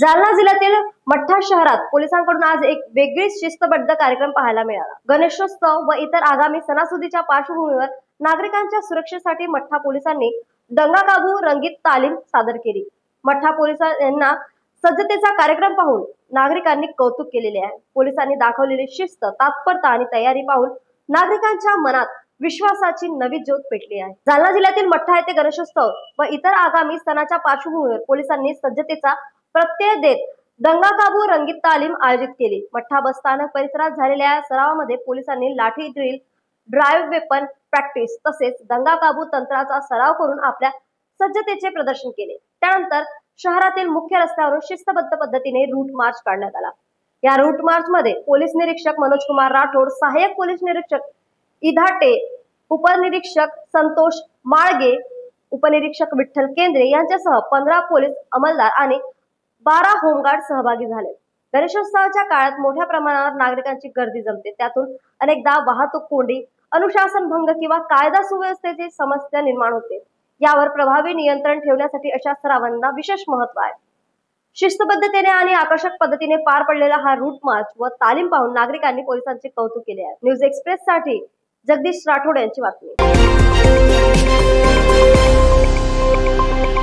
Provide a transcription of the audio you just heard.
जालना जिल्ह्यातील मठ्ठा शहरात पोलिसांकडून आज एक वेगळीच शिस्तबद्ध कार्यक्रम पाहायला मिळाला। गणेशोत्सव व इतर आगामी सणासुदीच्या पार्श्वभूमीवर नागरिकांच्या सुरक्षेसाठी मठ्ठा पोलिसांनी दंगाकाबू रंगीत तालीम सादर केली। मठ्ठा पोलिसांना सज्जतेचा कार्यक्रम पाहून नागरिकांनी कौतुक केलेले आहे। पोलिसांनी दाखवलेली शिस्त, तत्परता आणि तयारी पाहून नागरिकांच्या मनात विश्वासाची नवी ज्योत पेटली आहे। जालना जिल्ह्यातील मठ्ठा येथे गणेशोत्सव व इतर आगामी सणाच्या पार्श्वभूमीवर पोलिसांनी सज्जतेचा प्रत्यय देत दंगाकाबू रंगीत तालीम आयोजित केली। मठ्ठा बसस्थानक परिसरात झालेल्या सरावामध्ये पोलिसांनी लाठी ड्रिल, ड्राईव्ह वेपन प्रॅक्टिस तसेच दंगाकाबू तंत्राचा सराव करून आपल्या सज्जतेचे प्रदर्शन केले। त्यानंतर शहरातील मुख्य रस्त्यावरून शिस्तबद्ध पद्धतीने रूट मार्च काढण्यात आला। या रूट मार्च मध्ये पोलीस निरीक्षक मनोज कुमार राठोड, सहाय्यक पोलीस निरीक्षक इधाटे, उपनिरीक्षक संतोष माळगे, उपनिरीक्षक विठ्ठल केंद्रे यांच्यासह 15 पोलीस अंमलदार आणि 12 होमगार्ड सहभागी झाले। गणेशोत्सवाच्या काळात मोठ्या प्रमाणावर नागरिकांची गर्दी जमते, त्यातून अनेकदा वाहतूक कोंडी, अनुशासन भंग किंवा कायदा सुव्यवस्थेची समस्या निर्माण होते। यावर प्रभावी नियंत्रण ठेवण्यासाठी अशा सरावांना विशेष महत्त्व आहे। शिस्तबद्धतेने आणि आकर्षक पद्धतीने पार पडलेला हा रूट मार्च व तालीम पाहून नागरिकांनी पोलिसांचे कौतुक केले आहे। न्यूज एक्सप्रेस साठी जगदीश राठोड यांची बातमी।